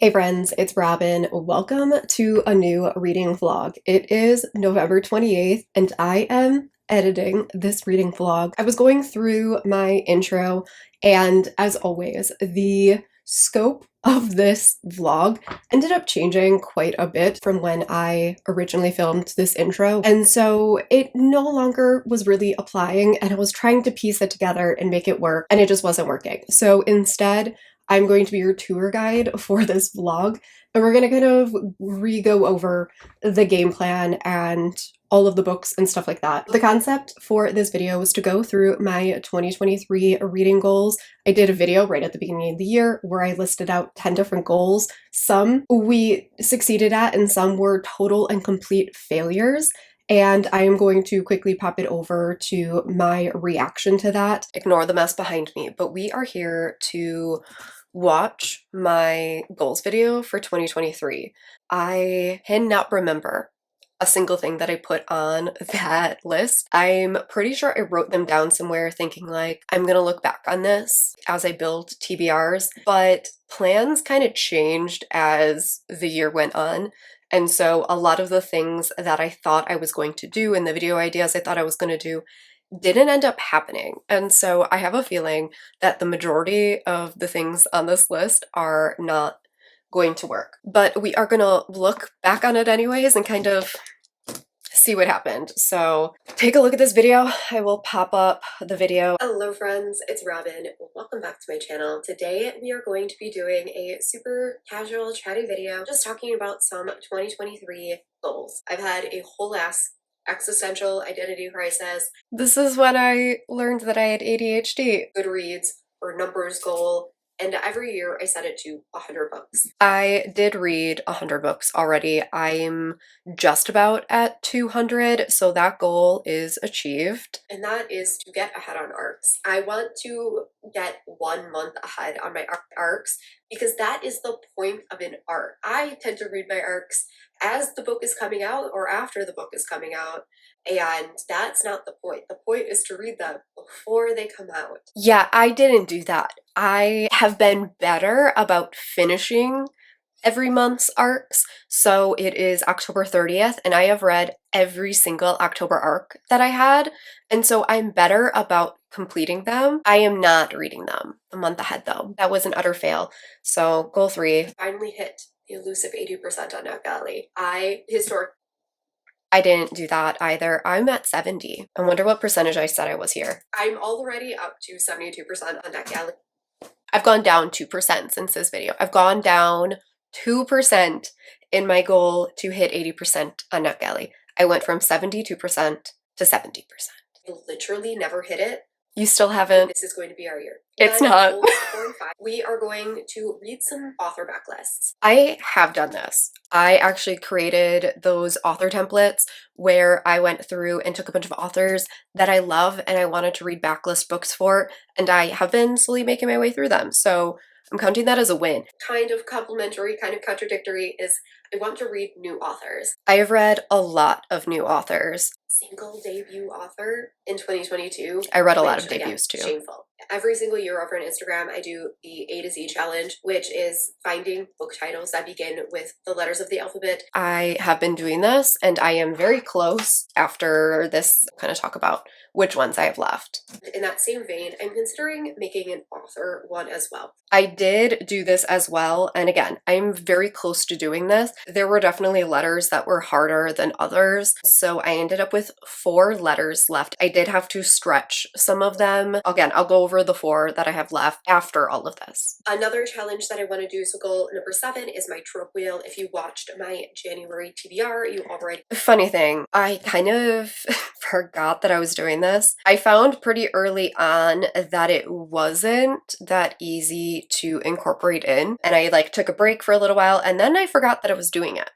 Hey friends, it's Robin. Welcome to a new reading vlog. It is November 28th and I am editing this reading vlog. I was going through my intro and as always, the scope of this vlog ended up changing quite a bit from when I originally filmed this intro. And so it no longer was really applying and I was trying to piece it together and make it work and it just wasn't working. So instead, I'm going to be your tour guide for this vlog, and we're going to kind of re-go over the game plan and all of the books and stuff like that. The concept for this video was to go through my 2023 reading goals. I did a video right at the beginning of the year where I listed out 10 different goals. Some we succeeded at and some were total and complete failures. And I am going to quickly pop it over to my reaction to that. Ignore the mess behind me, but we are here to watch my goals video for 2023. I cannot remember a single thing that I put on that list. I'm pretty sure I wrote them down somewhere thinking like, I'm gonna look back on this as I build TBRs, but plans kind of changed as the year went on. And so a lot of the things that I thought I was going to do and the video ideas I thought I was going to do didn't end up happening. And so I have a feeling that the majority of the things on this list are not going to work. But we are going to look back on it anyways and kind of see what happened. So take a look at this video. I will pop up the video. Hello friends, it's Robin. Welcome back to my channel. Today we are going to be doing a super casual chatty video just talking about some 2023 goals. I've had a whole ass existential identity crisis. This is when I learned that I had ADHD. Goodreads or numbers goal. And every year I set it to 100 books. I did read 100 books already. I'm just about at 200, so that goal is achieved. And that is to get ahead on arcs. I want to get 1 month ahead on my arcs because that is the point of an arc. I tend to read my arcs as the book is coming out or after the book is coming out. And that's not the point. The point is to read them before they come out. Yeah, I didn't do that. I have been better about finishing every month's arcs. So it is October 30th and I have read every single October arc that I had. And so I'm better about completing them. I am not reading them a month ahead though. That was an utter fail. So goal 3, finally hit the elusive 80% on NetGalley. I didn't do that either. I'm at 70. I wonder what percentage I said I was here. I'm already up to 72% on NetGalley. I've gone down 2% since this video. I've gone down 2% in my goal to hit 80% on NetGalley. I went from 72% to 70%. I literally never hit it. You still haven't? This is going to be our year. It's not. We are going to read some author backlists. I have done this. I actually created those author templates where I went through and took a bunch of authors that I love and I wanted to read backlist books for, and I have been slowly making my way through them. So I'm counting that as a win. Kind of complimentary, kind of contradictory is I want to read new authors. I have read a lot of new authors. Single debut author in 2022. I read a lot of debuts too. Shameful. Every single year over on Instagram, I do the A to Z challenge, which is finding book titles that begin with the letters of the alphabet. I have been doing this and I am very close after this kind of talk about which ones I have left. In that same vein, I'm considering making an author one as well. I did do this as well. And again, I'm very close to doing this. There were definitely letters that were harder than others. So I ended up with 4 letters left. I did have to stretch some of them. Again, I'll go over the 4 that I have left after all of this. Another challenge that I want to do, so goal number 7 is my trope wheel. If you watched my January TBR, you already... Funny thing, I kind of forgot that I was doing this. I found pretty early on that it wasn't that easy to incorporate in, and I like took a break for a little while and then I forgot that I was doing it.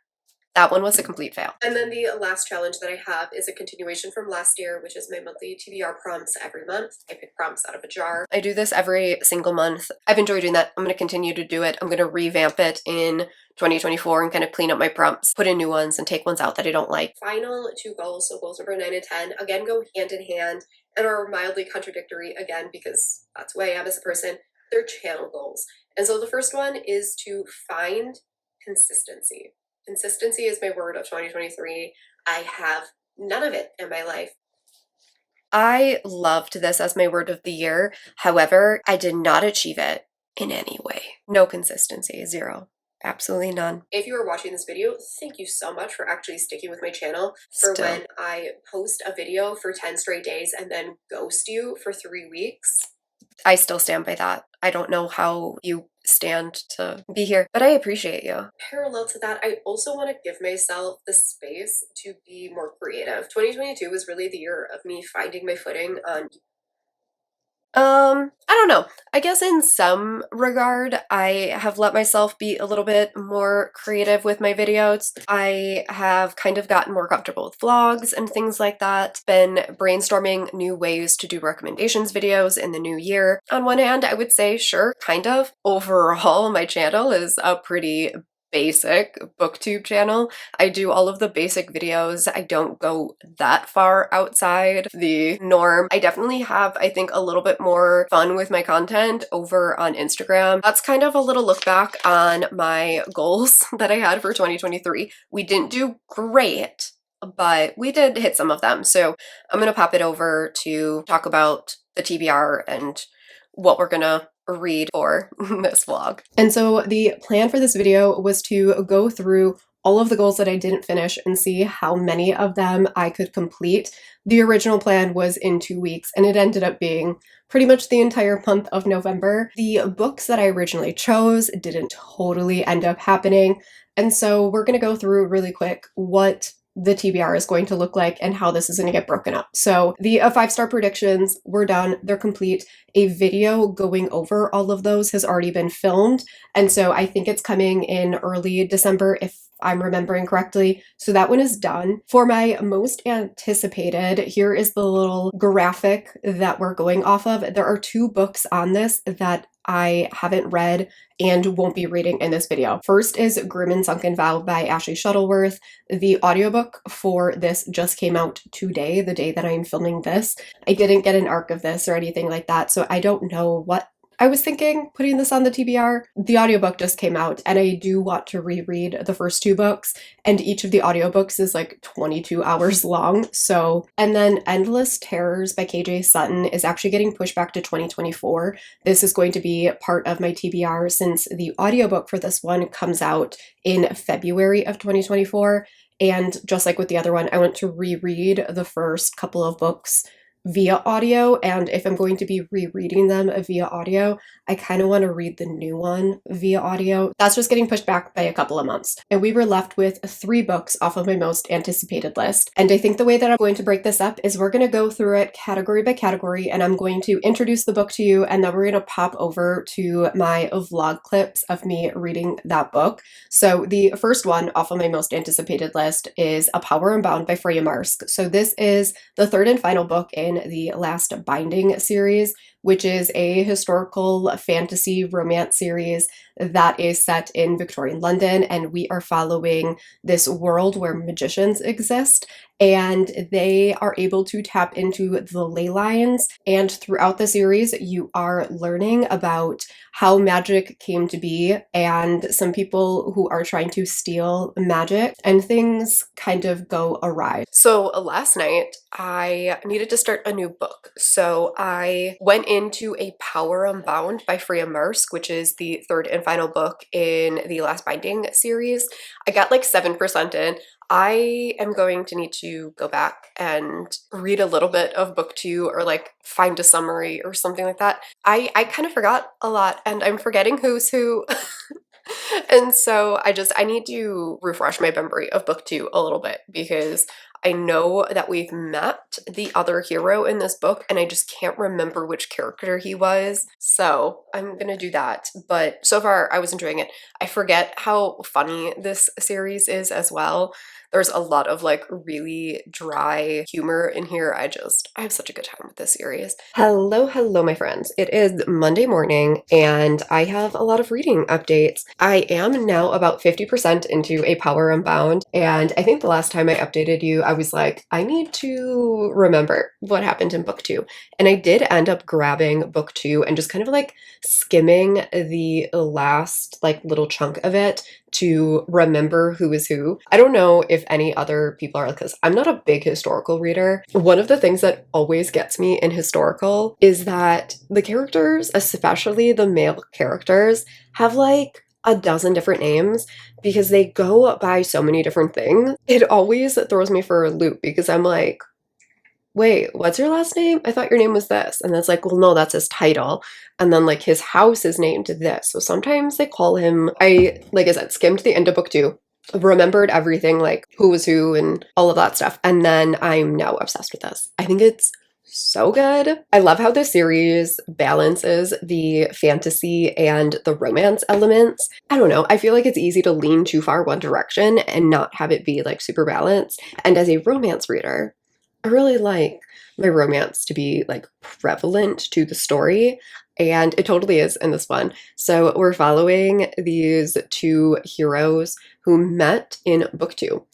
That one was a complete fail. And then the last challenge that I have is a continuation from last year, which is my monthly TBR prompts every month. I pick prompts out of a jar. I do this every single month. I've enjoyed doing that. I'm going to continue to do it. I'm going to revamp it in 2024 and kind of clean up my prompts, put in new ones and take ones out that I don't like. Final 2 goals, so goals number 9 and 10, again go hand in hand and are mildly contradictory again because that's who I am as a person. their channel goals. And so the first one is to find consistency. Consistency is my word of 2023. I have none of it in my life. I loved this as my word of the year. However, I did not achieve it in any way. No consistency, zero. Absolutely none. If you are watching this video, thank you so much for actually sticking with my channel. For when I post a video for 10 straight days and then ghost you for 3 weeks. I still stand by that. I don't know how you stand to be here, but I appreciate you. Parallel to that, I also want to give myself the space to be more creative. 2022 was really the year of me finding my footing on I don't know. I guess in some regard, I have let myself be a little bit more creative with my videos. I have kind of gotten more comfortable with vlogs and things like that. Been brainstorming new ways to do recommendations videos in the new year. On one hand, I would say, sure, kind of. Overall, my channel is a pretty basic booktube channel. I do all of the basic videos. I don't go that far outside the norm. I definitely have, I think, a little bit more fun with my content over on Instagram. That's kind of a little look back on my goals that I had for 2023. We didn't do great, but we did hit some of them. So I'm gonna pop it over to talk about the TBR and what we're gonna read for this vlog. And so the plan for this video was to go through all of the goals that I didn't finish and see how many of them I could complete. The original plan was in 2 weeks, and it ended up being pretty much the entire month of November. The books that I originally chose didn't totally end up happening, and so we're gonna go through really quick what the TBR is going to look like and how this is going to get broken up. So the 5-star predictions were done, they're complete. A video going over all of those has already been filmed, and so I think it's coming in early December if I'm remembering correctly. So that one is done. For my most anticipated, here is the little graphic that we're going off of. There are 2 books on this that I haven't read and won't be reading in this video. First is Grim and Sunken Vow by Ashley Shuttleworth. The audiobook for this just came out today, the day that I'm filming this. I didn't get an arc of this or anything like that, so I don't know what I was thinking putting this on the TBR. The audiobook just came out, and I do want to reread the first 2 books, and each of the audiobooks is like 22 hours long. So, and then Endless Terrors by KJ Sutton is actually getting pushed back to 2024. This is going to be part of my TBR since the audiobook for this one comes out in February of 2024. And just like with the other one, I want to reread the first couple of books via audio, and if I'm going to be rereading them via audio, I kind of want to read the new one via audio. That's just getting pushed back by a couple of months. And we were left with 3 books off of my most anticipated list. And I think the way that I'm going to break this up is we're going to go through it category by category, and I'm going to introduce the book to you, and then we're going to pop over to my vlog clips of me reading that book. So the first one off of my most anticipated list is A Power Unbound by Freya Marske. So this is the 3rd and final book in the Last Binding series, which is a historical fantasy romance series that is set in Victorian London, and we are following this world where magicians exist, and they are able to tap into the ley lines, and throughout the series you are learning about how magic came to be and some people who are trying to steal magic, and things kind of go awry. So last night I needed to start a new book, so I went into A Power Unbound by Freya Marske, which is the 3rd and final book in the Last Binding series. I got like 7% in. I am going to need to go back and read a little bit of book 2 or like find a summary or something like that. I kind of forgot a lot, and I'm forgetting who's who. And so I need to refresh my memory of book 2 a little bit, because I know that we've met the other hero in this book, and I just can't remember which character he was. So I'm gonna do that. But so far, I was enjoying it. I forget how funny this series is as well. There's a lot of like really dry humor in here. I have such a good time with this series. Hello, my friends. It is Monday morning, and I have a lot of reading updates. I am now about 50% into A Power Unbound, and I think the last time I updated you, I was like, I need to remember what happened in book 2. And I did end up grabbing book 2 and just kind of like skimming the last like little chunk of it to remember who is who. I don't know if any other people are like this. I'm not a big historical reader. One of the things that always gets me in historical is that the characters, especially the male characters, have like a dozen different names because they go by so many different things. It always throws me for a loop because I'm like, wait, what's your last name? I thought your name was this. And it's like, well, no, that's his title. And then like his house is named this. So sometimes they call him, like I said, skimmed the end of book 2, remembered everything, like who was who and all of that stuff. And then I'm now obsessed with this. I think it's so good. I love how this series balances the fantasy and the romance elements. I don't know. I feel like it's easy to lean too far one direction and not have it be like super balanced. And as a romance reader, I really like my romance to be like prevalent to the story, and it totally is in this one. So we're following these two heroes who met in book 2,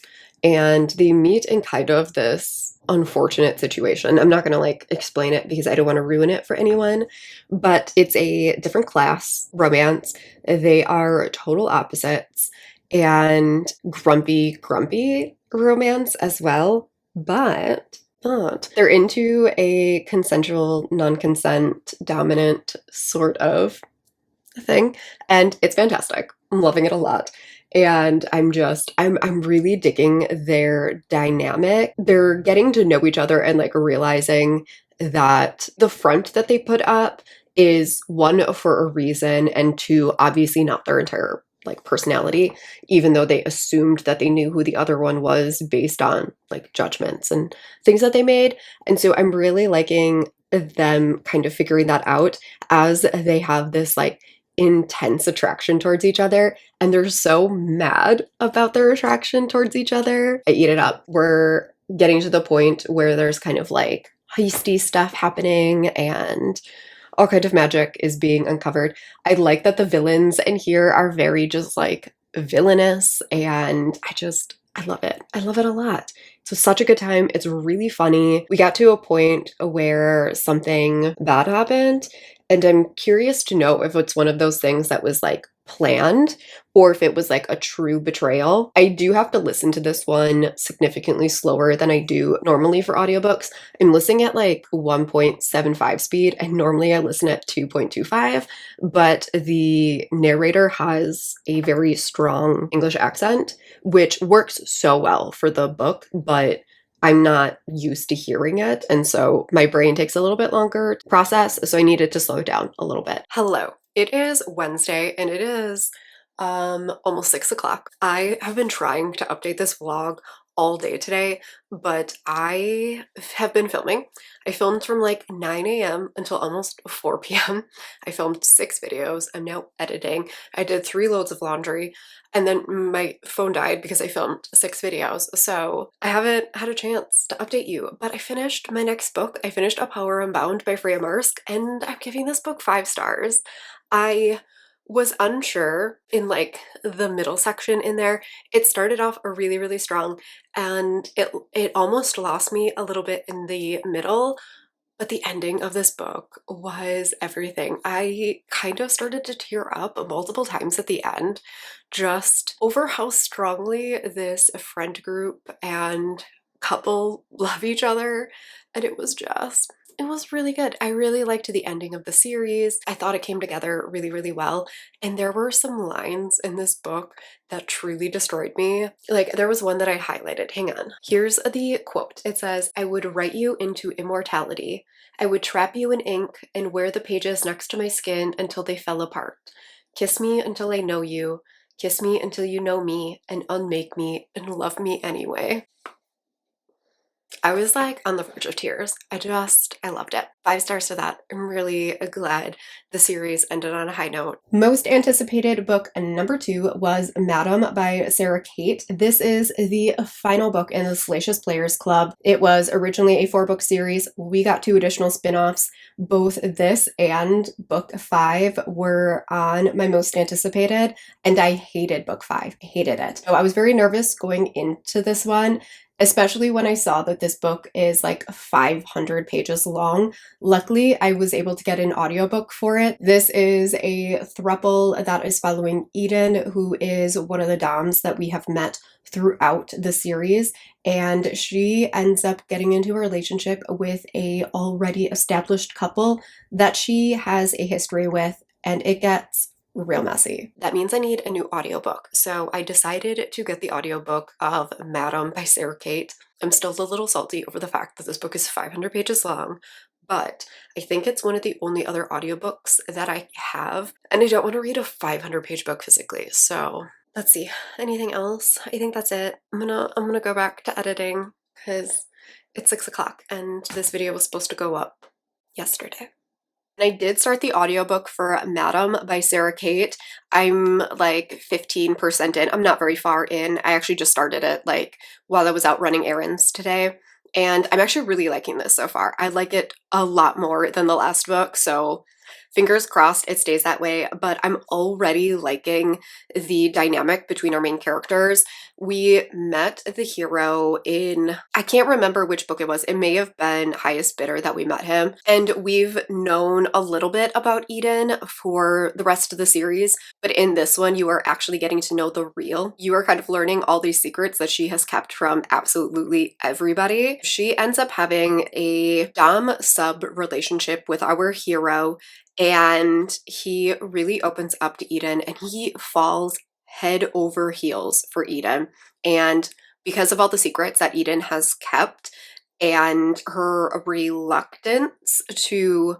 and they meet in kind of this unfortunate situation. I'm not going to like explain it because I don't want to ruin it for anyone, but it's a different class romance. They are total opposites and grumpy romance as well. But they're into a consensual, non-consent, dominant sort of thing, and it's fantastic. I'm loving it a lot. And I'm really digging their dynamic. They're getting to know each other and like realizing that the front that they put up is one, for a reason, and two, obviously not their entire like personality, even though they assumed that they knew who the other one was based on like judgments and things that they made. And so I'm really liking them kind of figuring that out as they have this like intense attraction towards each other, and they're so mad about their attraction towards each other. I eat it up. We're getting to the point where there's kind of like heisty stuff happening and all kind of magic is being uncovered. I like that the villains in here are very just like villainous, and I love it. I love it a lot. So such a good time. It's really funny. We got to a point where something bad happened, and I'm curious to know if it's one of those things that was like planned or if it was like a true betrayal. I do have to listen to this one significantly slower than I do normally for audiobooks. I'm listening at like 1.75 speed, and normally I listen at 2.25, but the narrator has a very strong English accent, which works so well for the book, but I'm not used to hearing it, and so my brain takes a little bit longer to process, so I needed to slow down a little bit. Hello. It is Wednesday, and it is almost 6 o'clock. I have been trying to update this vlog all day today, but I have been filming. I filmed from like 9 a.m. until almost 4 p.m. I filmed 6 videos. I'm now editing. I did 3 loads of laundry, and then my phone died because I filmed 6 videos. So I haven't had a chance to update you, but I finished my next book. I finished A Power Unbound by Freya Marsk, and I'm giving this book 5 stars. I was unsure in like the middle section in there. It started off really strong, and it almost lost me a little bit in the middle, but the ending of this book was everything. I kind of started to tear up multiple times at the end, just over how strongly this friend group and couple love each other, and it was really good. I really liked the ending of the series. I thought it came together really well, and there were some lines in this book that truly destroyed me. Like, there was one that I highlighted. Hang on. Here's the quote. It says, "I would write you into immortality. I would trap you in ink and wear the pages next to my skin until they fell apart. Kiss me until I know you. Kiss me until you know me, and unmake me and love me anyway." I was like on the verge of tears. I loved it. 5 stars to that. I'm really glad the series ended on a high note. Most anticipated book number 2 was Madam by Sarah Kate. This is the final book in the Salacious Players Club. It was originally a 4-book series. We got 2 additional spin-offs. Both this and book 5 were on my most anticipated, and I hated book 5. I hated it. So I was very nervous going into this one, especially when I saw that this book is like 500 pages long. Luckily, I was able to get an audiobook for it. This is a throuple that is following Eden, who is one of the doms that we have met throughout the series, and she ends up getting into a relationship with a already established couple that she has a history with, and it gets real messy. That means I need a new audiobook. So I decided to get the audiobook of Madam by Sarah Kate. I'm still a little salty over the fact that this book is 500 pages long, but I think it's one of the only other audiobooks that I have, and I don't want to read a 500-page book physically. So let's see. Anything else? I think that's it. I'm gonna go back to editing because it's 6 o'clock and this video was supposed to go up yesterday. I did start the audiobook for Madam by Sarah Kate. I'm like 15% in. I'm not very far in. I actually just started it like while I was out running errands today. And I'm actually really liking this so far. I like it a lot more than the last book, so fingers crossed it stays that way, but I'm already liking the dynamic between our main characters. We met the hero in, I can't remember which book it was. It may have been Highest Bidder that we met him. And we've known a little bit about Eden for the rest of the series, but in this one, you are actually getting to know the real. You are kind of learning all these secrets that she has kept from absolutely everybody. She ends up having a dom-sub relationship with our hero, and he really opens up to Eden, and he falls head over heels for Eden. And because of all the secrets that Eden has kept and her reluctance to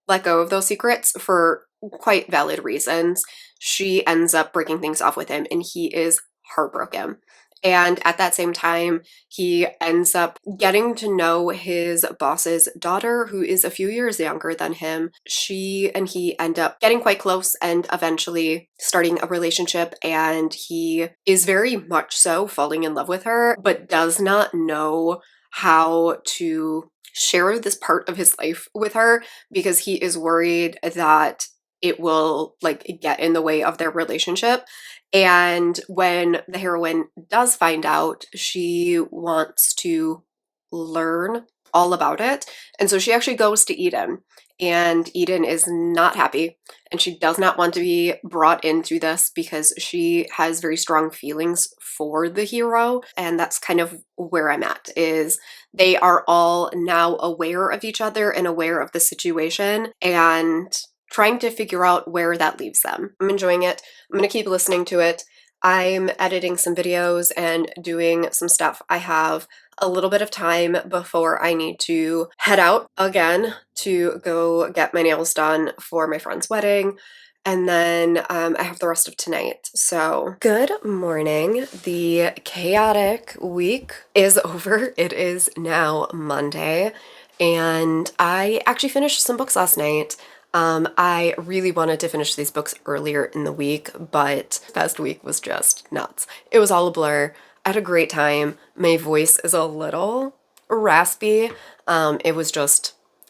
let go of those secrets for quite valid reasons, she ends up breaking things off with him, and he is heartbroken. And at that same time, he ends up getting to know his boss's daughter, who is a few years younger than him. She and he end up getting quite close and eventually starting a relationship, and he is very much so falling in love with her, but does not know how to share this part of his life with her because he is worried that it will like get in the way of their relationship. And when the heroine does find out, she wants to learn all about it. And so she actually goes to Eden, and Eden is not happy, and she does not want to be brought into this because she has very strong feelings for the hero. And that's kind of where I'm at, is they are all now aware of each other and aware of the situation and trying to figure out where that leaves them. I'm enjoying it. I'm going to keep listening to it. I'm editing some videos and doing some stuff. I have a little bit of time before I need to head out again to go get my nails done for my friend's wedding. And then I have the rest of tonight. So good morning. The chaotic week is over. It is now Monday. And I actually finished some books last night. I really wanted to finish these books earlier in the week, but past week was just nuts. It was all a blur. I had a great time. My voice is a little raspy. It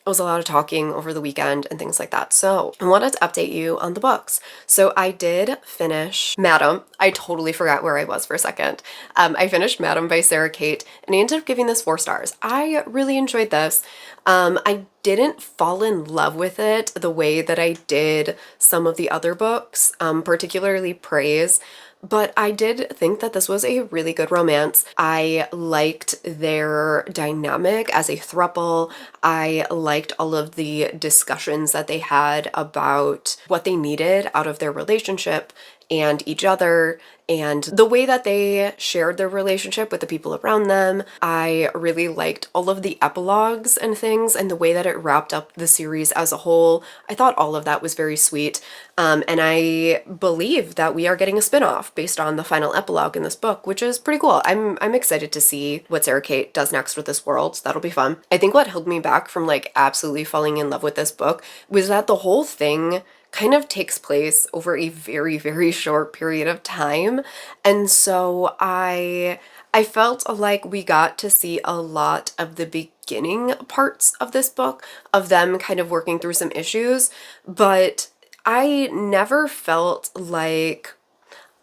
was a lot of talking over the weekend and things like that. So I wanted to update you on the books. So I did finish Madam. I totally forgot where I was for a second. I finished Madam by Sarah Kate, and I ended up giving this 4 stars. I really enjoyed this. I didn't fall in love with it the way that I did some of the other books, particularly Praise. But I did think that this was a really good romance. I liked their dynamic as a throuple. I liked all of the discussions that they had about what they needed out of their relationship and each other, and the way that they shared their relationship with the people around them. I really liked all of the epilogues and things and the way that it wrapped up the series as a whole. I thought all of that was very sweet. And I believe that we are getting a spin-off based on the final epilogue in this book, which is pretty cool. I'm excited to see what Sarah Kate does next with this world. So that'll be fun. I think what held me back from like absolutely falling in love with this book was that the whole thing kind of takes place over a very, very short period of time. And so I felt like we got to see a lot of the beginning parts of this book, of them kind of working through some issues, but I never felt like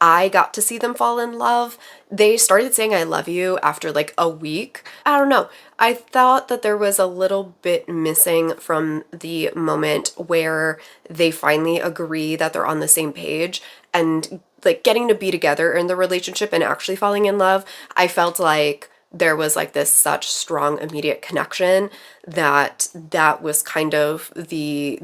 I got to see them fall in love. They started saying I love you after like a week. I don't know. I thought that there was a little bit missing from the moment where they finally agree that they're on the same page and like getting to be together in the relationship and actually falling in love. I felt like there was like this such strong immediate connection that was kind of the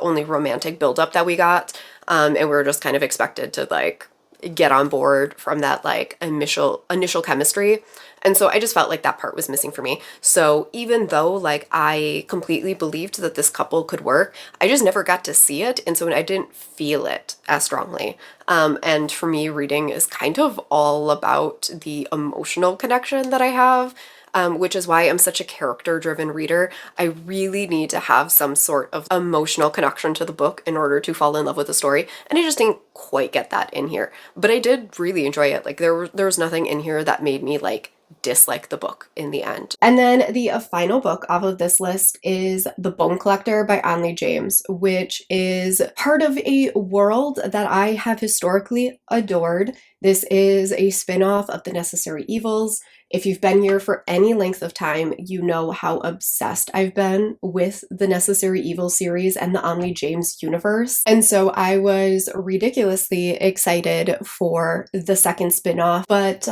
only romantic buildup that we got, and we were just kind of expected to like get on board from that like initial chemistry. And so I just felt like that part was missing for me. So even though like I completely believed that this couple could work, I just never got to see it. And so I didn't feel it as strongly. And for me, reading is kind of all about the emotional connection that I have, which is why I'm such a character-driven reader. I really need to have some sort of emotional connection to the book in order to fall in love with the story, and I just didn't quite get that in here. But I did really enjoy it. Like there was nothing in here that made me like dislike the book in the end. And then the final book off of this list is The Bone Collector by Onley James, which is part of a world that I have historically adored. This is a spin-off of The Necessary Evils. If you've been here for any length of time, you know how obsessed I've been with the Necessary Evil series and the Onley James universe. And so I was ridiculously excited for the second spin-off, but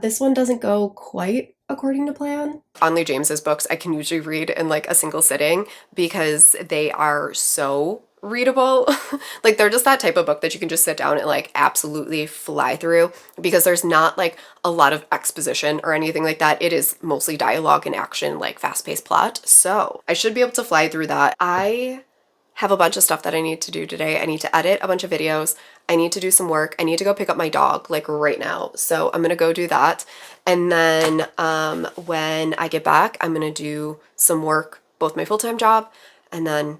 this one doesn't go quite according to plan. Onley James's books I can usually read in like a single sitting because they are so readable. Like they're just that type of book that you can just sit down and like absolutely fly through, because there's not like a lot of exposition or anything like that. It is mostly dialogue and action, like fast-paced plot. So I should be able to fly through that. I have a bunch of stuff that I need to do today. I need to edit a bunch of videos. I need to do some work. I need to go pick up my dog like right now. So I'm gonna go do that. And then when I get back, I'm gonna do some work, both my full-time job and then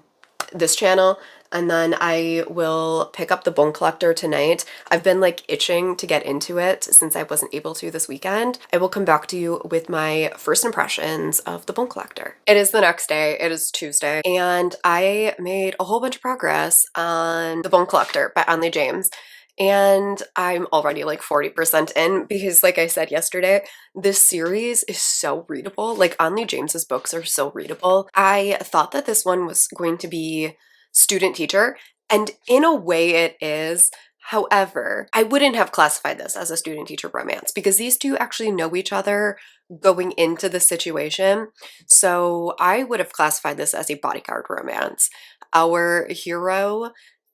this channel, and then I will pick up The Bone Collector tonight. I've been like itching to get into it since I wasn't able to this weekend. I will come back to you with my first impressions of The Bone Collector. It is the next day, it is Tuesday, and I made a whole bunch of progress on The Bone Collector by Onley James. And I'm already like 40% in because, like I said yesterday, this series is so readable. Like Onley James's books are so readable. I thought that this one was going to be student teacher, and in a way it is. However, I wouldn't have classified this as a student teacher romance because these two actually know each other going into the situation. So I would have classified this as a bodyguard romance. Our hero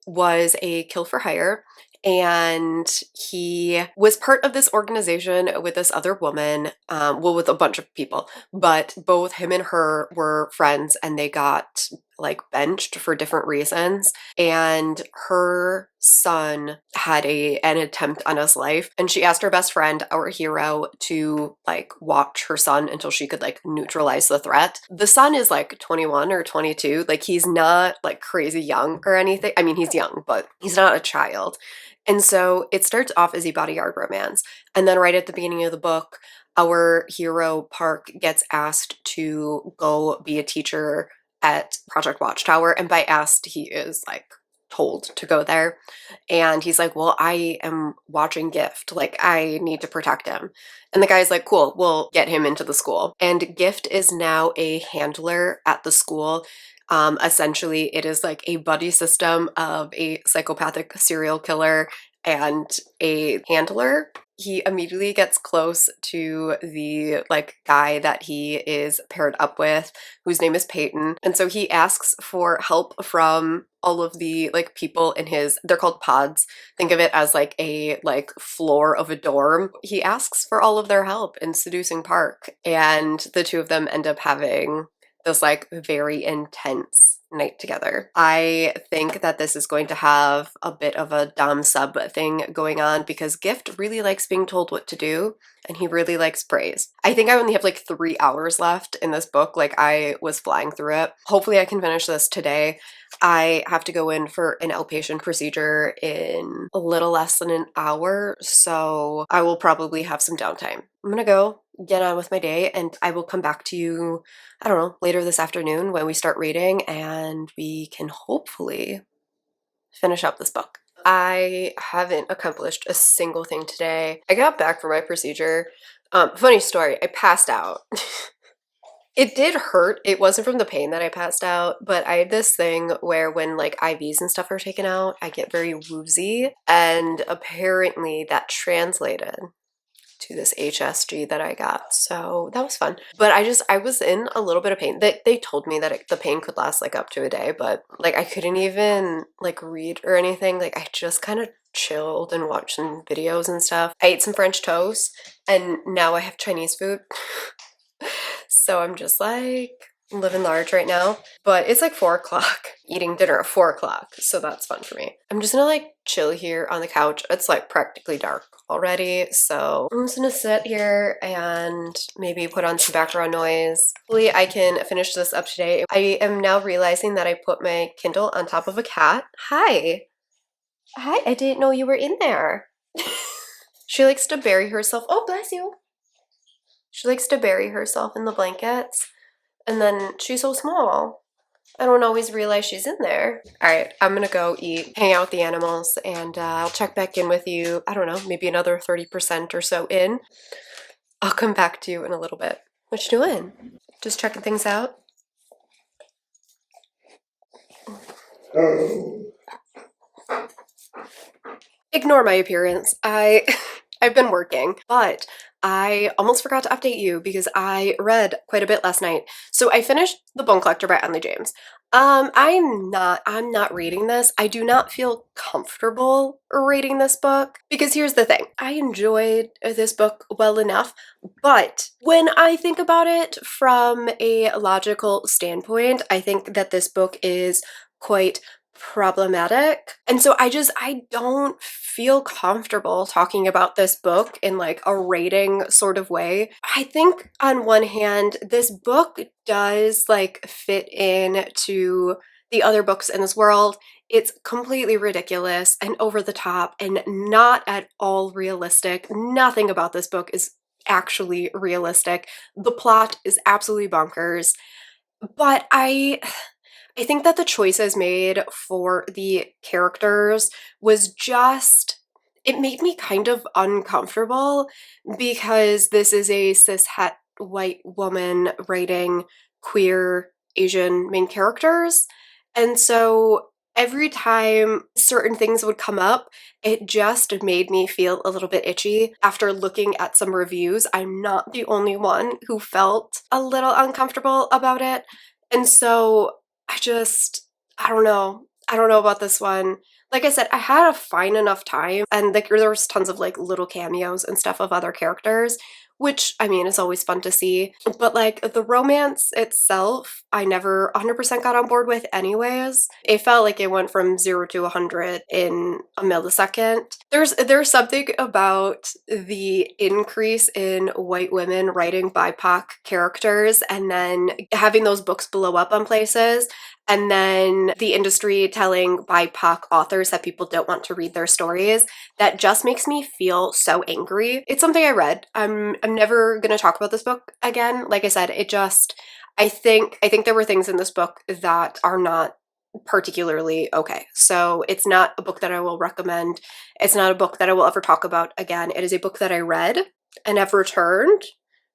was a kill for hire, and he was part of this organization with this other woman, well, with a bunch of people, but both him and her were friends, and they got like benched for different reasons. And her son had an attempt on his life, and she asked her best friend, our hero, to like watch her son until she could like neutralize the threat. The son is like 21 or 22, like he's not like crazy young or anything. I mean, he's young, but he's not a child. And so it starts off as a bodyguard romance. And then right at the beginning of the book, our hero, Park, gets asked to go be a teacher at Project Watchtower. And by asked, he is like told to go there. And he's like, well, I am watching Gift. Like, I need to protect him. And the guy's like, cool, we'll get him into the school. And Gift is now a handler at the school. Essentially, it is like a buddy system of a psychopathic serial killer and a handler. He immediately gets close to the like guy that he is paired up with, whose name is Peyton. And so he asks for help from all of the like people in his, they're called pods. Think of it as like a like floor of a dorm. He asks for all of their help in seducing Park, and the two of them end up having this like very intense night together. I think that this is going to have a bit of a dom sub thing going on because Gift really likes being told what to do, and he really likes praise. I think I only have like 3 hours left in this book. Like I was flying through it. Hopefully I can finish this today. I have to go in for an outpatient procedure in a little less than an hour, so I will probably have some downtime. I'm gonna go get on with my day, and I will come back to you, I don't know, later this afternoon when we start reading and we can hopefully finish up this book. I haven't accomplished a single thing today. I got back from my procedure. Funny story, I passed out. It did hurt. It wasn't from the pain that I passed out, but I had this thing where when like IVs and stuff are taken out, I get very woozy, and apparently that translated to this HSG that I got. So that was fun. But I was in a little bit of pain. They told me that the pain could last like up to a day, but like I couldn't even like read or anything. Like I just kind of chilled and watched some videos and stuff. I ate some French toast and now I have Chinese food. So I'm just like living large right now. But it's like 4 o'clock, eating dinner at 4 o'clock. So that's fun for me. I'm just gonna like chill here on the couch. It's like practically dark already. So I'm just gonna sit here and maybe put on some background noise. Hopefully I can finish this up today. I am now realizing that I put my Kindle on top of a cat. Hi. Hi, I didn't know you were in there. She likes to bury herself. Oh, bless you. She likes to bury herself in the blankets, and then she's so small. I don't always realize she's in there. All right, I'm gonna go eat, hang out with the animals, and I'll check back in with you, I don't know, maybe another 30% or so in. I'll come back to you in a little bit. What you doing? Just checking things out? Ignore my appearance. I've been working, but I almost forgot to update you because I read quite a bit last night. So I finished The Bone Collector by Emily James. I'm not reading this. I do not feel comfortable reading this book because here's the thing. I enjoyed this book well enough, but when I think about it from a logical standpoint, I think that this book is quite problematic. And so I don't feel comfortable talking about this book in like a rating sort of way. I think on one hand, this book does like fit in to the other books in this world. It's completely ridiculous and over the top and not at all realistic. Nothing about this book is actually realistic. The plot is absolutely bonkers. But I think that the choices made for the characters was just, it made me kind of uncomfortable because this is a cishet white woman writing queer Asian main characters. And so every time certain things would come up, it just made me feel a little bit itchy. After looking at some reviews, I'm not the only one who felt a little uncomfortable about it. And so I don't know. I don't know about this one. Like I said, I had a fine enough time, and like there was tons of like little cameos and stuff of other characters, which I mean is always fun to see. But like the romance itself, I never 100% got on board with anyways. It felt like it went from 0 to 100 in a millisecond. There's something about the increase in white women writing BIPOC characters and then having those books blow up on places, and then the industry telling BIPOC authors that people don't want to read their stories, that just makes me feel so angry. It's something I read. I'm never going to talk about this book again. Like I said, I think there were things in this book that are not particularly okay. So it's not a book that I will recommend. It's not a book that I will ever talk about again. It is a book that I read and have returned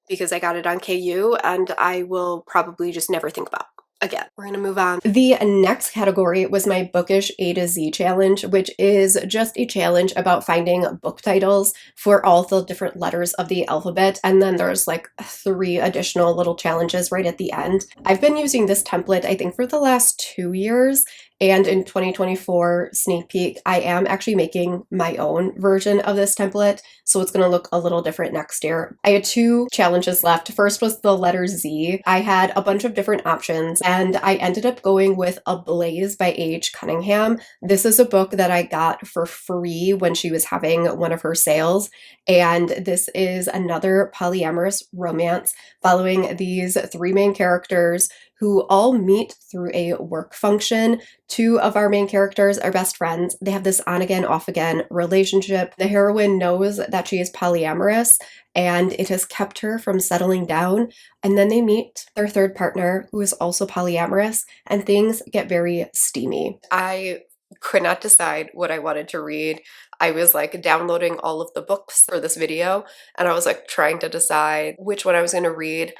because I got it on KU, and I will probably just never think about again. We're gonna move on. The next category was my Bookish A to Z challenge, which is just a challenge about finding book titles for all the different letters of the alphabet, and then there's like 3 additional little challenges right at the end. I've been using this template I think for the last 2 years, and in 2024 sneak peek, I am actually making my own version of this template, so it's going to look a little different next year. I had 2 challenges left. First was the letter Z. I had a bunch of different options, and I ended up going with Ablaze by A.H. Cunningham. This is a book that I got for free when she was having one of her sales, and this is another polyamorous romance following these 3 main characters who all meet through a work function. 2 of our main characters are best friends. They have this on-again, off-again relationship. The heroine knows that she is polyamorous, and it has kept her from settling down. And then they meet their 3rd partner, who is also polyamorous, and things get very steamy. I could not decide what I wanted to read. I was like downloading all of the books for this video, and I was like trying to decide which one I was going to read.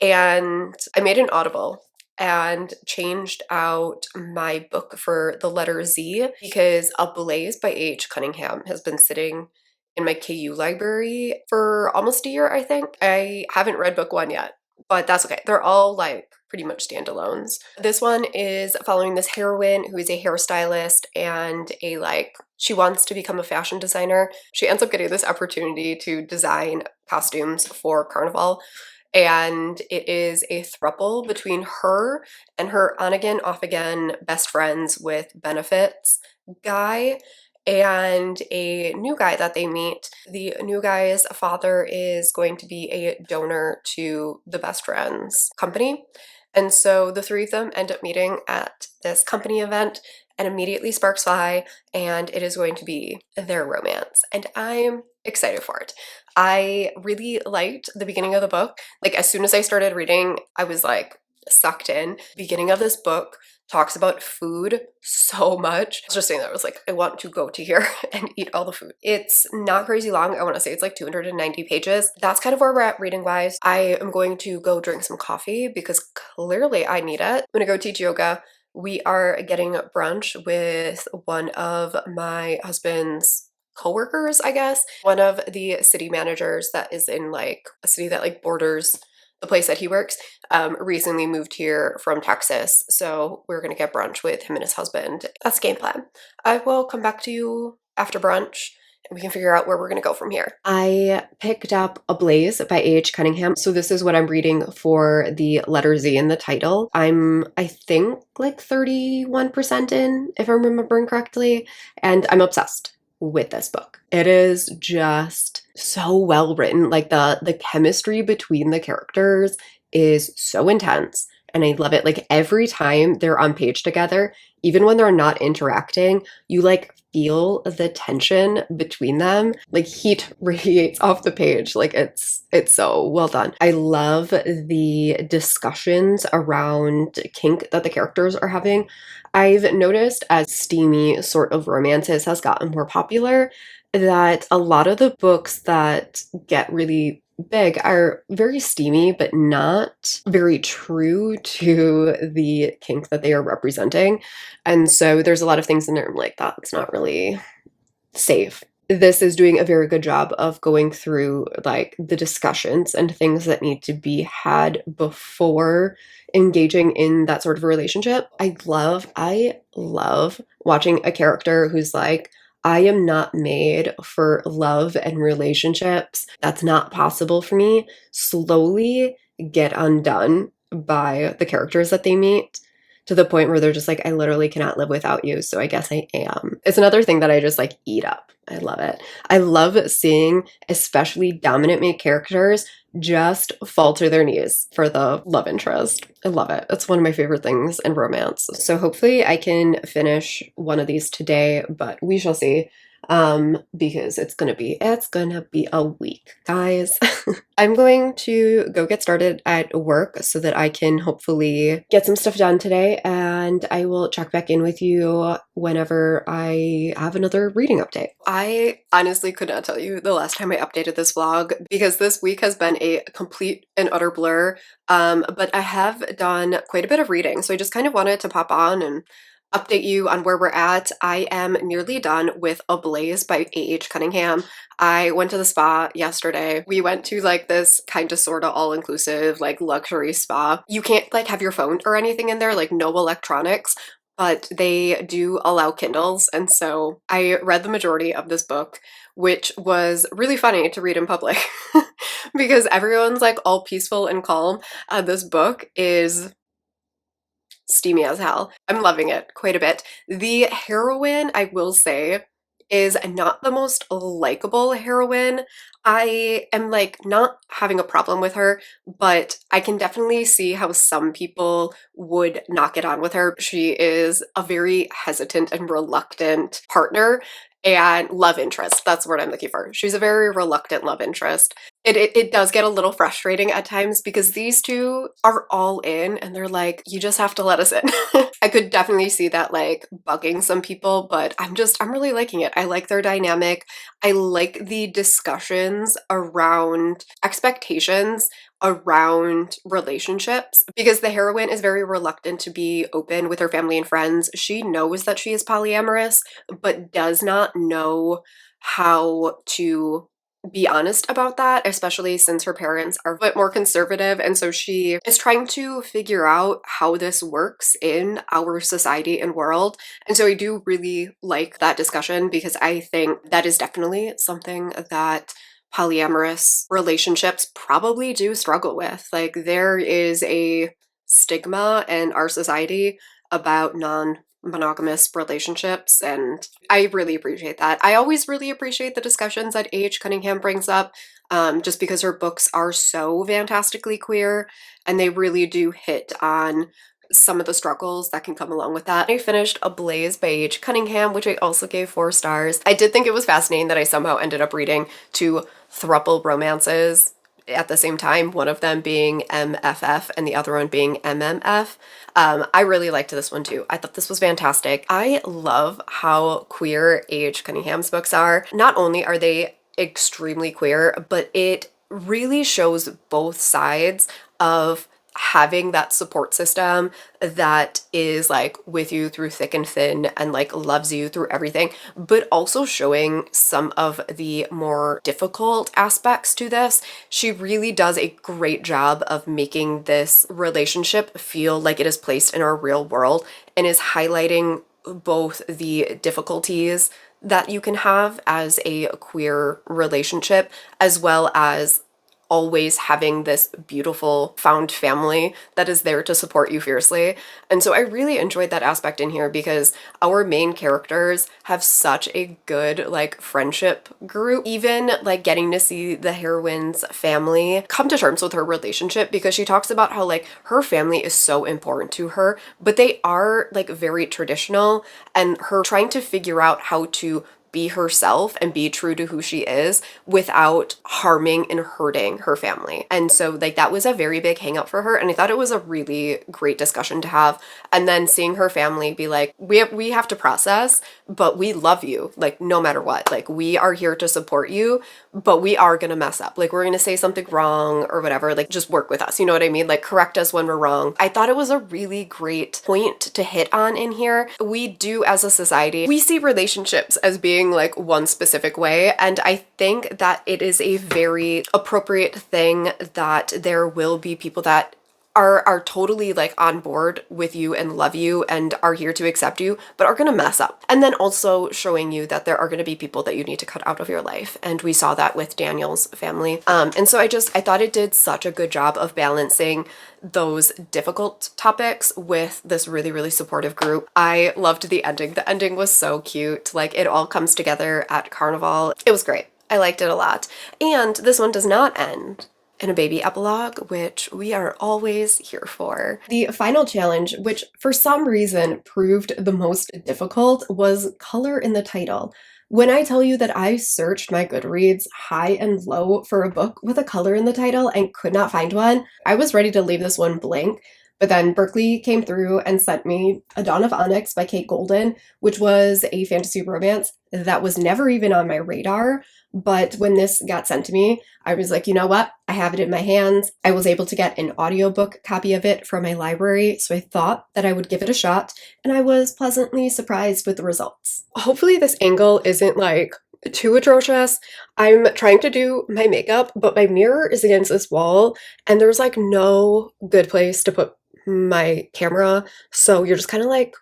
And I made an Audible and changed out my book for the letter Z because Ablaze by A.H. Cunningham has been sitting in my KU library for almost a year, I think. I haven't read book one yet, but that's okay. They're all like pretty much standalones. This one is following this heroine who is a hairstylist and she wants to become a fashion designer. She ends up getting this opportunity to design costumes for Carnival. And it is a throuple between her and her on again, off again best friends with benefits guy and a new guy that they meet. The new guy's father is going to be a donor to the best friend's company. And so the three of them end up meeting at this company event and immediately sparks fly, and it is going to be their romance. And I'm excited for it. I really liked the beginning of the book. Like, as soon as I started reading, I was like sucked in. The beginning of this book talks about food so much. I was just saying that I was like, I want to go to here and eat all the food. It's not crazy long. I want to say it's like 290 pages. That's kind of where we're at reading wise. I am going to go drink some coffee because clearly I need it. I'm gonna go teach yoga. We are getting brunch with one of my husband's coworkers, I guess. One of the city managers that is in like a city that like borders the place that he works, recently moved here from Texas. So we're gonna get brunch with him and his husband. That's the game plan. I will come back to you after brunch and we can figure out where we're gonna go from here. I picked up Ablaze by A.H. Cunningham. So this is what I'm reading for the letter Z in the title. I think like 31% in, if I'm remembering correctly, and I'm obsessed with this book. It is just so well written. Like the chemistry between the characters is so intense and I love it. Like every time they're on page together, even when they're not interacting, you like feel the tension between them. Like heat radiates off the page. Like it's so well done. I love the discussions around kink that the characters are having. I've noticed as steamy sort of romances has gotten more popular that a lot of the books that get really big are very steamy, but not very true to the kink that they are representing. And so there's a lot of things in there I'm like, that's not really safe. This is doing a very good job of going through like the discussions and things that need to be had before engaging in that sort of a relationship. I love watching a character who's like, I am not made for love and relationships. That's not possible for me. Slowly get undone by the characters that they meet to the point where they're just like, I literally cannot live without you, so I guess I am. It's another thing that I just like eat up. I love it. I love seeing especially dominant male characters just fall to their knees for the love interest. I love it. It's one of my favorite things in romance. So hopefully I can finish one of these today, but we shall see. Because it's gonna be a week, guys. I'm going to go get started at work so that I can hopefully get some stuff done today, and I will check back in with you whenever I have another reading update. I honestly could not tell you the last time I updated this vlog because this week has been a complete and utter blur, but I have done quite a bit of reading, so I just kind of wanted to pop on and update you on where we're at. I am nearly done with Ablaze by A.H. Cunningham. I went to the spa yesterday. We went to like this kind of sort of all-inclusive like luxury spa. You can't like have your phone or anything in there, like no electronics, but they do allow Kindles. And so I read the majority of this book, which was really funny to read in public because everyone's like all peaceful and calm. This book is steamy as hell. I'm loving it quite a bit. The heroine, I will say, is not the most likable heroine. I am like not having a problem with her, but I can definitely see how some people would not get on with her. She is a very hesitant and reluctant partner, and love interest. That's the word I'm looking for. She's a very reluctant love interest. It does get a little frustrating at times because these two are all in and they're like, you just have to let us in. I could definitely see that like bugging some people, but I'm really liking it. I like their dynamic. I like the discussions around expectations around relationships because the heroine is very reluctant to be open with her family and friends. She knows that she is polyamorous, but does not know how to be honest about that, especially since her parents are a bit more conservative. And so she is trying to figure out how this works in our society and world. And so I do really like that discussion because I think that is definitely something that polyamorous relationships probably do struggle with. Like, there is a stigma in our society about non-monogamous relationships, and I really appreciate that. I always really appreciate the discussions that A.H. Cunningham brings up, just because her books are so fantastically queer, and they really do hit on some of the struggles that can come along with that. I finished Ablaze by A.H. Cunningham, which I also gave 4 stars. I did think it was fascinating that I somehow ended up reading 2 throuple romances at the same time, one of them being MFF and the other one being MMF. I really liked this one too. I thought this was fantastic. I love how queer A.H. Cunningham's books are. Not only are they extremely queer, but it really shows both sides of having that support system that is like with you through thick and thin and like loves you through everything, but also showing some of the more difficult aspects to this. She really does a great job of making this relationship feel like it is placed in our real world and is highlighting both the difficulties that you can have as a queer relationship, as well as always having this beautiful found family that is there to support you fiercely. And so I really enjoyed that aspect in here because our main characters have such a good like friendship group. Even like getting to see the heroine's family come to terms with her relationship, because she talks about how like her family is so important to her, but they are like very traditional, and her trying to figure out how to be herself and be true to who she is without harming and hurting her family. And so like that was a very big hang up for her, and I thought it was a really great discussion to have. And then seeing her family be like, we have to process, but we love you, like no matter what. Like, we are here to support you, but we are gonna mess up. Like, we're gonna say something wrong or whatever, like just work with us, you know what I mean? Like, correct us when we're wrong. I thought it was a really great point to hit on in here. We do, as a society, we see relationships as being like one specific way, and I think that it is a very appropriate thing that there will be people that are totally like on board with you and love you and are here to accept you, but are gonna mess up. And then also showing you that there are gonna be people that you need to cut out of your life. And we saw that with Daniel's family. And so I thought it did such a good job of balancing those difficult topics with this really, really supportive group. I loved the ending. The ending was so cute. Like, it all comes together at Carnival. It was great. I liked it a lot. And this one does not end in a baby epilogue, which we are always here for. The final challenge, which for some reason proved the most difficult, was color in the title. When I tell you that I searched my Goodreads high and low for a book with a color in the title and could not find one, I was ready to leave this one blank. But then Berkeley came through and sent me A Dawn of Onyx by Kate Golden, which was a fantasy romance that was never even on my radar. But when this got sent to me, I was like, you know what? I have it in my hands. I was able to get an audiobook copy of it from my library, so I thought that I would give it a shot, and I was pleasantly surprised with the results. Hopefully this angle isn't like too atrocious. I'm trying to do my makeup, but my mirror is against this wall, and there's like no good place to put my camera, so you're just kind of like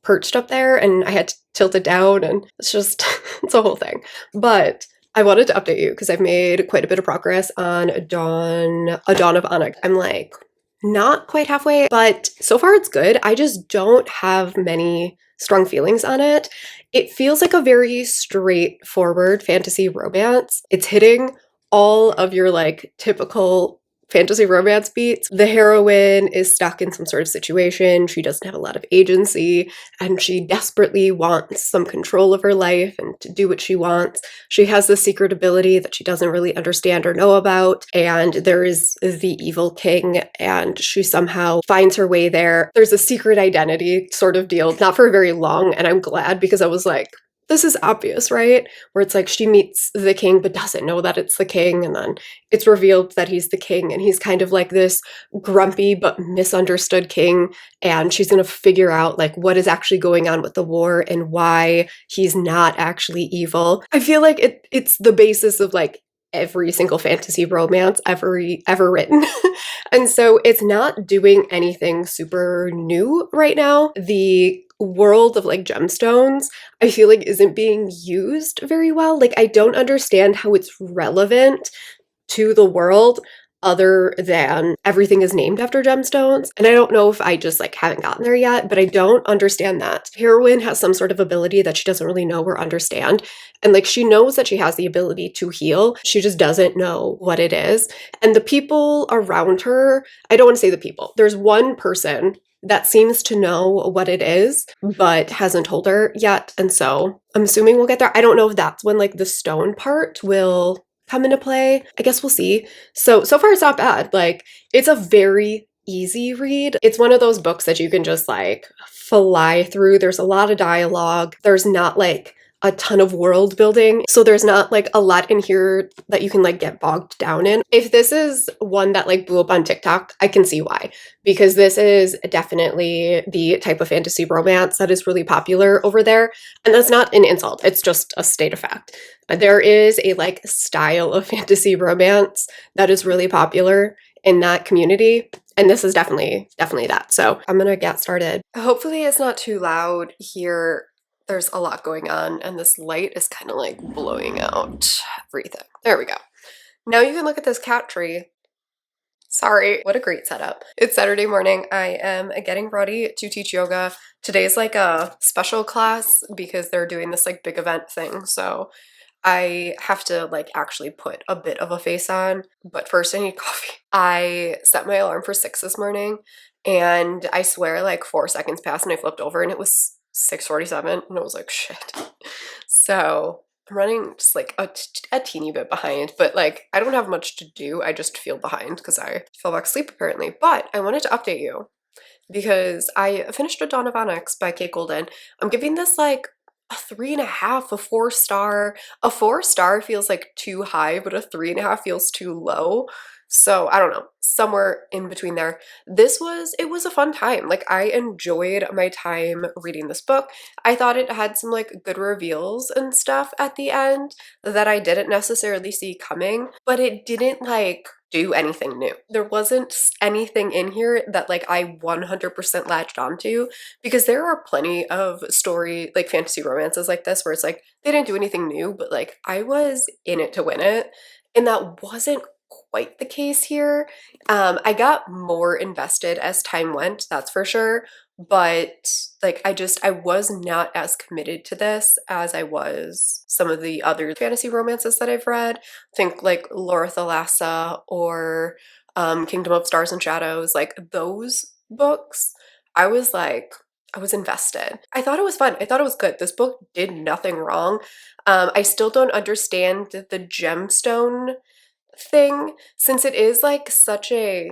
perched up there, and I had to tilt it down, and it's just, it's a whole thing. But I wanted to update you because I've made quite a bit of progress on A Dawn of Onyx. I'm like not quite halfway, but so far it's good. I just don't have many strong feelings on it. It feels like a very straightforward fantasy romance. It's hitting all of your like typical fantasy romance beats. The heroine is stuck in some sort of situation. She doesn't have a lot of agency, and she desperately wants some control of her life and to do what she wants. She has this secret ability that she doesn't really understand or know about, and there is the evil king, and she somehow finds her way there. There's a secret identity sort of deal, not for very long, and I'm glad because I was like, this is obvious, right? Where it's like she meets the king but doesn't know that it's the king, and then it's revealed that he's the king, and he's kind of like this grumpy but misunderstood king, and she's gonna figure out like what is actually going on with the war and why he's not actually evil. I feel like it's the basis of like every single fantasy romance ever written. And so it's not doing anything super new right now. The world of like gemstones, I feel like isn't being used very well. Like I don't understand how it's relevant to the world other than everything is named after gemstones. And I don't know if I just like haven't gotten there yet, but I don't understand that. Heroine has some sort of ability that she doesn't really know or understand. And like she knows that she has the ability to heal. She just doesn't know what it is. And the people around her, I don't want to say the people. There's one person that seems to know what it is, but hasn't told her yet. And so I'm assuming we'll get there. I don't know if that's when like the stone part will come into play. I guess we'll see. So far it's not bad. Like it's a very easy read. It's one of those books that you can just like fly through. There's a lot of dialogue. There's not like a ton of world building. So there's not like a lot in here that you can like get bogged down in. If this is one that like blew up on TikTok, I can see why. Because this is definitely the type of fantasy romance that is really popular over there. And that's not an insult. It's just a state of fact. There is a like style of fantasy romance that is really popular in that community. And this is definitely that. So I'm gonna get started. Hopefully it's not too loud here. There's a lot going on and this light is kind of like blowing out everything. There we go. Now you can look at this cat tree. Sorry, what a great setup. It's Saturday morning. I am getting ready to teach yoga. Today's like a special class because they're doing this like big event thing. So I have to like actually put a bit of a face on, but first I need coffee. I set my alarm for 6 this morning and I swear like 4 seconds passed and I flipped over and it was 6:47 and I was like, shit. So I'm running just like a teeny bit behind, but like I don't have much to do. I just feel behind because I fell back asleep apparently. But I wanted to update you because I finished A Dawn of Onyx by Kate Golden. I'm giving this like a 3.5, a 4-star. A 4-star feels like too high, but a 3.5 feels too low. So I don't know, somewhere in between there. It was a fun time. Like I enjoyed my time reading this book. I thought it had some like good reveals and stuff at the end that I didn't necessarily see coming, but it didn't like do anything new. There wasn't anything in here that like I 100% latched onto because there are plenty of story like fantasy romances like this where it's like they didn't do anything new, but like I was in it to win it. And that wasn't quite the case here. I got more invested as time went, that's for sure. But like I was not as committed to this as I was some of the other fantasy romances that I've read. Think like Laura Thalassa or Kingdom of Stars and Shadows, like those books. I was invested. I thought it was fun. I thought it was good. This book did nothing wrong. I still don't understand the gemstone thing since it is like such a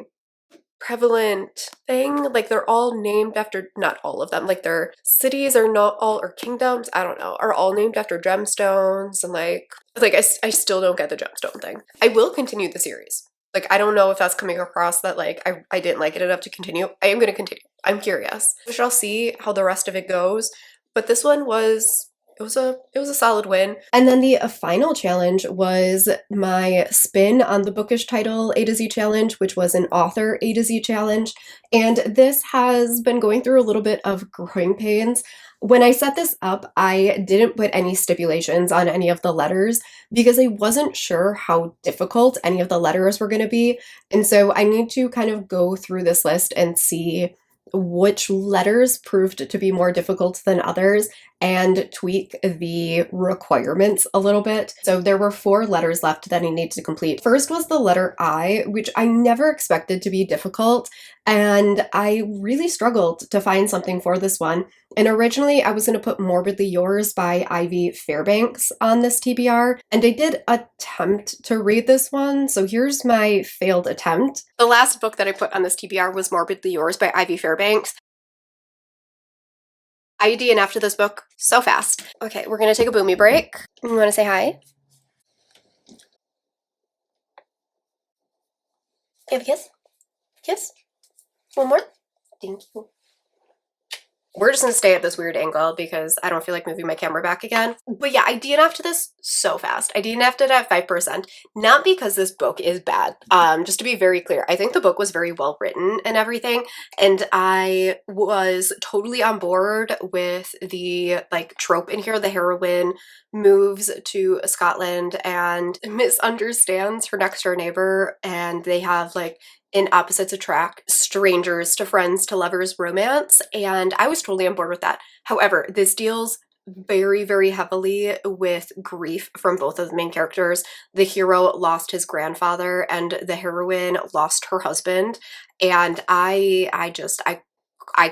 prevalent thing. Like they're all named after, not all of them, like their cities are not all, or kingdoms, I don't know, are all named after gemstones. And like I still don't get the gemstone thing. I will continue the series. Like I don't know if that's coming across that like I didn't like it enough to continue. I am going to continue. I'm curious. We shall see how the rest of it goes. But this one was it was a solid win. And then the final challenge was my spin on the bookish title A to Z challenge, which was an author A to Z challenge. And this has been going through a little bit of growing pains. When I set this up, I didn't put any stipulations on any of the letters because I wasn't sure how difficult any of the letters were going to be. And so I need to kind of go through this list and see which letters proved to be more difficult than others and tweak the requirements a little bit. So there were 4 letters left that I needed to complete. First was the letter I, which I never expected to be difficult, and I really struggled to find something for this one. And originally I was going to put Morbidly Yours by Ivy Fairbanks on this TBR, and I did attempt to read this one, so here's my failed attempt. The last book that I put on this TBR was Morbidly Yours by Ivy Fairbanks. I DNF'd this book so fast. Okay, we're gonna take a boomy break. You wanna say hi? Give a kiss? Kiss? One more? Thank you. We're just gonna stay at this weird angle because I don't feel like moving my camera back again. But yeah, I DNF'd this so fast. I DNF'd it at 5%, not because this book is bad. Just to be very clear, I think the book was very well written and everything, and I was totally on board with the like trope in here. The heroine moves to Scotland and misunderstands her next door neighbor, and they have like in opposites attract, strangers to friends to lovers romance, and I was totally on board with that. However, this deals very, very heavily with grief from both of the main characters. The hero lost his grandfather and the heroine lost her husband, and I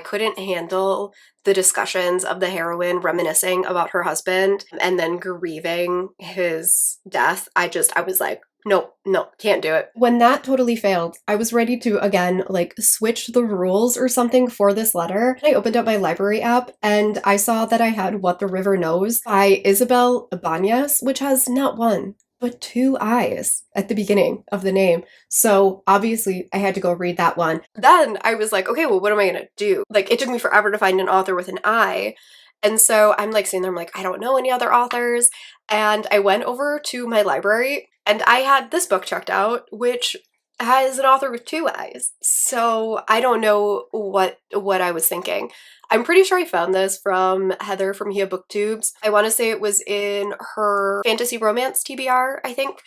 couldn't handle the discussions of the heroine reminiscing about her husband and then grieving his death. I was like, no, can't do it. When that totally failed, I was ready to, again, like switch the rules or something for this letter. I opened up my library app and I saw that I had What the River Knows by Isabel Ibanez, which has not one, but 2 eyes at the beginning of the name. So obviously I had to go read that one. Then I was like, okay, well, what am I gonna do? Like, it took me forever to find an author with an I. And so I'm like sitting there, I'm like, I don't know any other authors. And I went over to my library and I had this book checked out, which has an author with 2 eyes. So I don't know what I was thinking. I'm pretty sure I found this from Heather from Hia Booktubes. I want to say it was in her fantasy romance TBR, I think.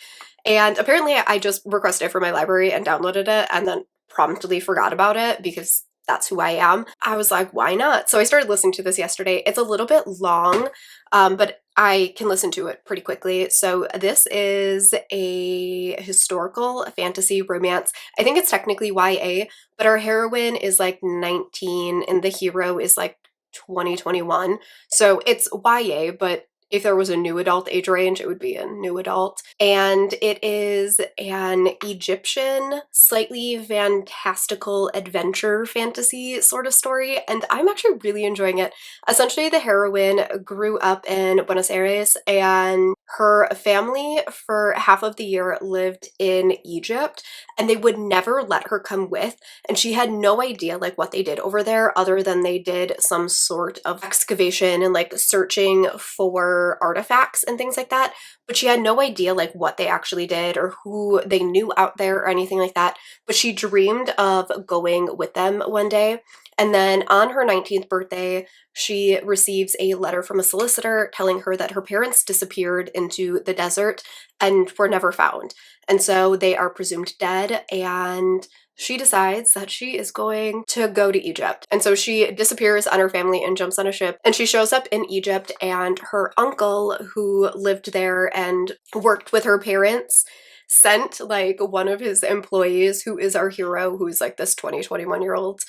And apparently I just requested it from my library and downloaded it and then promptly forgot about it because that's who I am. I was like, why not? So I started listening to this yesterday. It's a little bit long, but I can listen to it pretty quickly. So this is a historical fantasy romance. I think it's technically YA, but our heroine is like 19 and the hero is like 2021. So it's YA, but if there was a new adult age range, it would be a new adult. And it is an Egyptian, slightly fantastical adventure fantasy sort of story, and I'm actually really enjoying it. Essentially, the heroine grew up in Buenos Aires, and her family for half of the year lived in Egypt, and they would never let her come with, and she had no idea like what they did over there other than they did some sort of excavation and like searching for artifacts and things like that, but she had no idea like what they actually did or who they knew out there or anything like that. But she dreamed of going with them one day, and then on her 19th birthday she receives a letter from a solicitor telling her that her parents disappeared into the desert and were never found, and so they are presumed dead, and she decides that she is going to go to Egypt. And so she disappears on her family and jumps on a ship, and she shows up in Egypt, and her uncle who lived there and worked with her parents sent like one of his employees, who is our hero, who's like this 21-year-old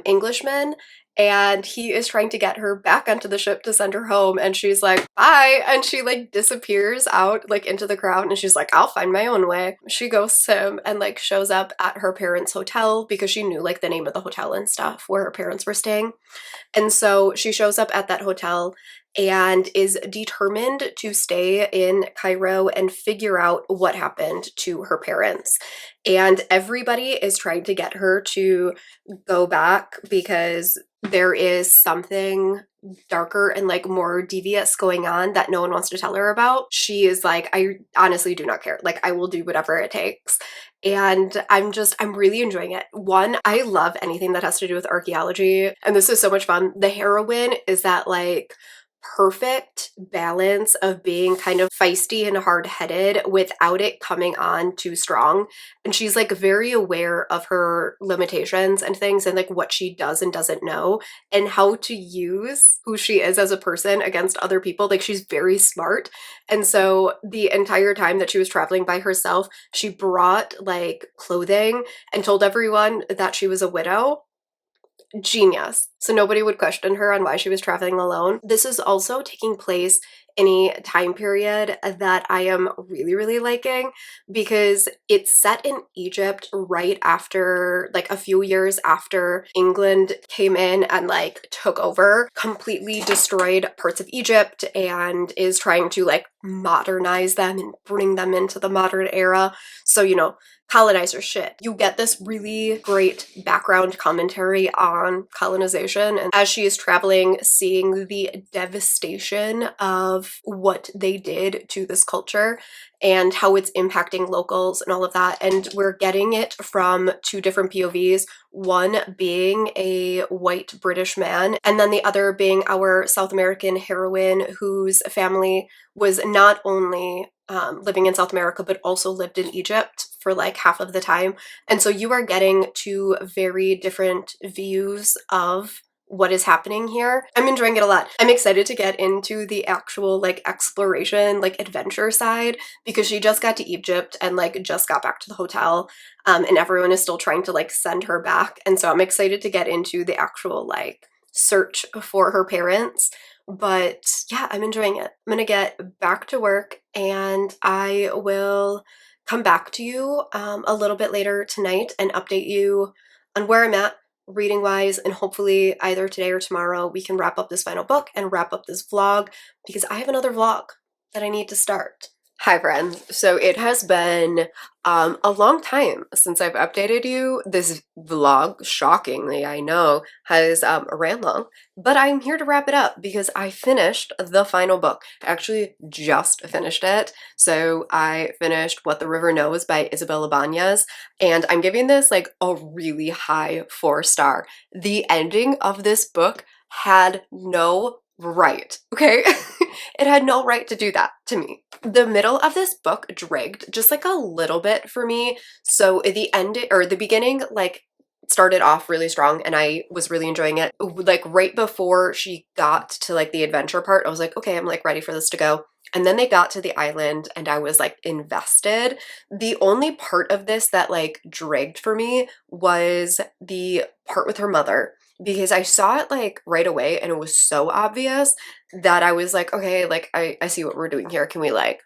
Englishman, and he is trying to get her back onto the ship to send her home, and she's like, bye, and she like disappears out like into the crowd, and she's like, I'll find my own way. She ghosts him and like shows up at her parents' hotel because she knew like the name of the hotel and stuff where her parents were staying. And so she shows up at that hotel and is determined to stay in Cairo and figure out what happened to her parents. And everybody is trying to get her to go back because there is something darker and like more devious going on that no one wants to tell her about. She is like, I honestly do not care. Like, I will do whatever it takes. And I'm really enjoying it. One, I love anything that has to do with archaeology, and this is so much fun. The heroine is that like perfect balance of being kind of feisty and hard-headed without it coming on too strong. And she's like very aware of her limitations and things and like what she does and doesn't know and how to use who she is as a person against other people. Like she's very smart. And so the entire time that she was traveling by herself, she brought like clothing and told everyone that she was a widow. Genius. So nobody would question her on why she was traveling alone. This is also taking place in a time period that I am really, really liking because it's set in Egypt right after, like a few years after England came in and like took over, completely destroyed parts of Egypt and is trying to like modernize them and bring them into the modern era. So, you know, colonizer shit. You get this really great background commentary on colonization and as she is traveling, seeing the devastation of what they did to this culture and how it's impacting locals and all of that. And we're getting it from two different POVs, one being a white British man, and then the other being our South American heroine whose family was not only living in South America, but also lived in Egypt for like half of the time. And so you are getting two very different views of what is happening here. I'm enjoying it a lot. I'm excited to get into the actual like exploration, like adventure side because she just got to Egypt and like just got back to the hotel and everyone is still trying to like send her back. And so I'm excited to get into the actual like search for her parents. But yeah, I'm enjoying it. I'm gonna get back to work and I will come back to you a little bit later tonight and update you on where I'm at reading wise, and hopefully either today or tomorrow we can wrap up this final book and wrap up this vlog because I have another vlog that I need to start. Hi friends, so it has been a long time since I've updated you. This vlog, shockingly, I know, has ran long, but I'm here to wrap it up because I finished the final book. I actually just finished it. So I finished What the River Knows by Isabel Ibanez, and I'm giving this like a really high 4-star. The ending of this book had no right, okay? It had no right to do that to me. The middle of this book dragged just like a little bit for me. So the end or the beginning like started off really strong and I was really enjoying it. Like right before she got to like the adventure part, I was like, okay, I'm like ready for this to go. And then they got to the island and I was like invested. The only part of this that like dragged for me was the part with her mother because I saw it like right away and it was so obvious that I was like, okay, like I see what we're doing here. Can we like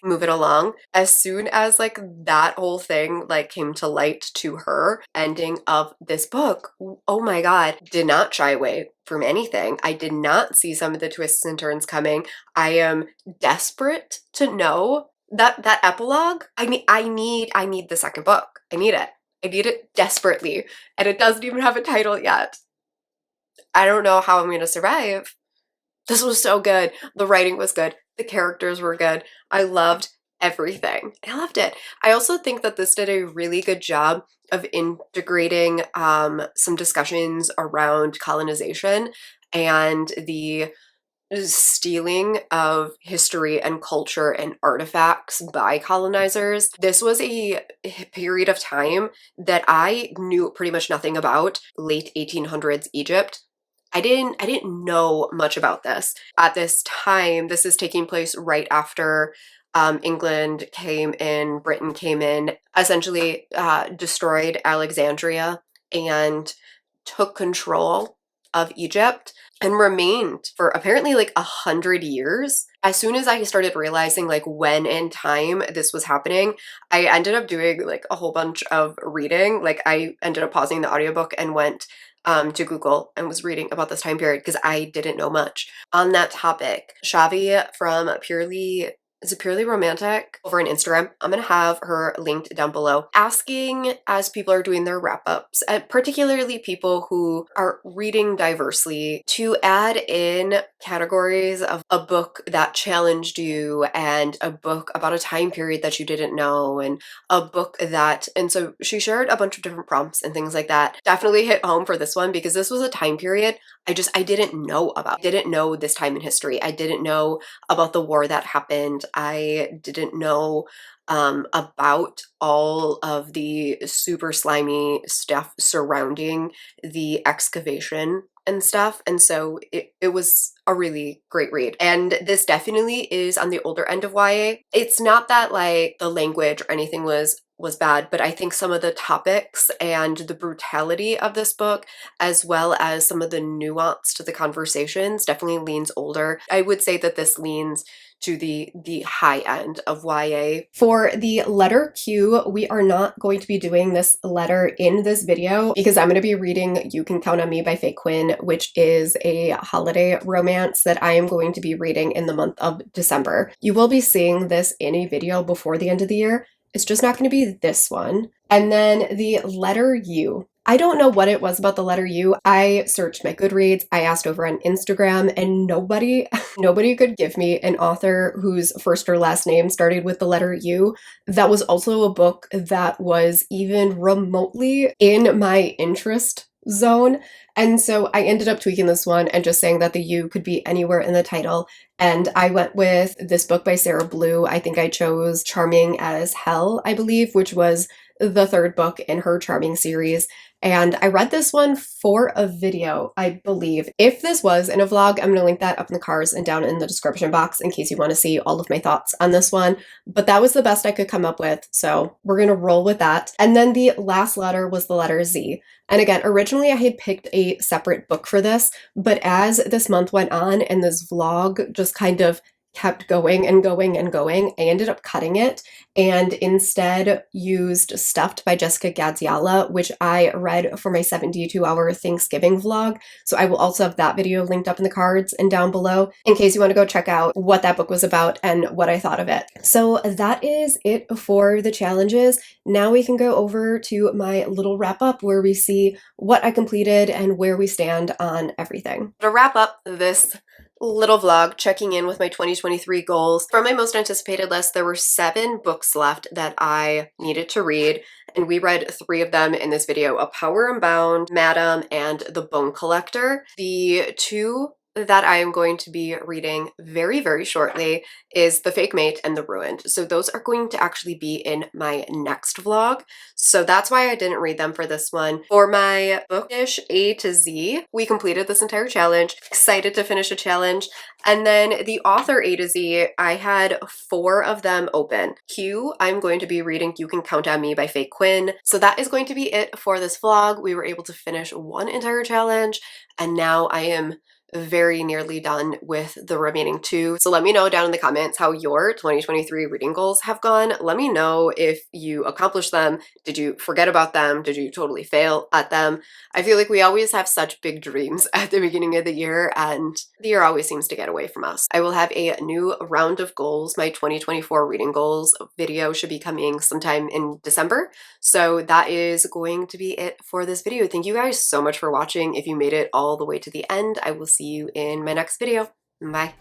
move it along? As soon as like that whole thing like came to light to her ending of this book, oh my god, did not shy away from anything. I did not see some of the twists and turns coming. I am desperate to know that epilogue. I mean, I need the second book. I need it. I need it desperately. And it doesn't even have a title yet. I don't know how I'm gonna survive. This was so good. The writing was good. The characters were good. I loved everything. I loved it. I also think that this did a really good job of integrating some discussions around colonization and the stealing of history and culture and artifacts by colonizers. This was a period of time that I knew pretty much nothing about, late 1800s Egypt. I didn't know much about this. At this time, this is taking place right after England came in, Britain came in, essentially destroyed Alexandria and took control of Egypt and remained for apparently like 100 years. As soon as I started realizing like when in time this was happening, I ended up doing like a whole bunch of reading. Like I ended up pausing the audiobook and went to Google and was reading about this time period because I didn't know much on that topic. Shavi from Purely It's a purely romantic over on Instagram. I'm gonna have her linked down below, asking as people are doing their wrap-ups, particularly people who are reading diversely, to add in categories of a book that challenged you and a book about a time period that you didn't know and a book that, and so she shared a bunch of different prompts and things like that. Definitely hit home for this one because this was a time period I didn't know about. I didn't know this time in history. I didn't know about the war that happened. I didn't know about all of the super slimy stuff surrounding the excavation and stuff. And so it was a really great read. And this definitely is on the older end of YA. It's not that like the language or anything was bad, but I think some of the topics and the brutality of this book, as well as some of the nuance to the conversations, definitely leans older. I would say that this leans to the high end of YA. For the letter Q, we are not going to be doing this letter in this video because I'm going to be reading You Can Count on Me by Faye Quinn, which is a holiday romance that I am going to be reading in the month of December. You will be seeing this in a video before the end of the year. It's just not going to be this one. And then the letter U. I don't know what it was about the letter U. I searched my Goodreads, I asked over on Instagram, and nobody could give me an author whose first or last name started with the letter U. That was also a book that was even remotely in my interest zone. And so I ended up tweaking this one and just saying that the U could be anywhere in the title. And I went with this book by Sarah Blue. I think I chose Charming as Hell, I believe, which was the third book in her Charming series. And I read this one for a video, I believe. If this was in a vlog, I'm going to link that up in the cards and down in the description box in case you want to see all of my thoughts on this one. But that was the best I could come up with, so we're going to roll with that. And then the last letter was the letter Z. And again, originally I had picked a separate book for this, but as this month went on and this vlog just kind of kept going and going and going, I ended up cutting it and instead used Stuffed by Jessica Gadziala, which I read for my 72-hour Thanksgiving vlog. So I will also have that video linked up in the cards and down below in case you want to go check out what that book was about and what I thought of it. So that is it for the challenges. Now we can go over to my little wrap up where we see what I completed and where we stand on everything. To wrap up this little vlog, checking in with my 2023 goals. For my most anticipated list, there were 7 books left that I needed to read, and we read 3 of them in this video: A Power Unbound, Madam, and The Bone Collector. The 2 that I am going to be reading very, very shortly is The Fake Mate and The Ruined. So those are going to actually be in my next vlog. So that's why I didn't read them for this one. For my bookish A to Z, we completed this entire challenge. Excited to finish a challenge. And then the author A to Z, I had 4 of them open. Q, I'm going to be reading You Can Count on Me by Faye Quinn. So that is going to be it for this vlog. We were able to finish 1 entire challenge, and now I am very nearly done with the remaining 2. So let me know down in the comments how your 2023 reading goals have gone. Let me know if you accomplished them. Did you forget about them? Did you totally fail at them? I feel like we always have such big dreams at the beginning of the year, and the year always seems to get away from us. I will have a new round of goals. My 2024 reading goals video should be coming sometime in December. So that is going to be it for this video. Thank you guys so much for watching. If you made it all the way to the end, I will see you in my next video. Bye.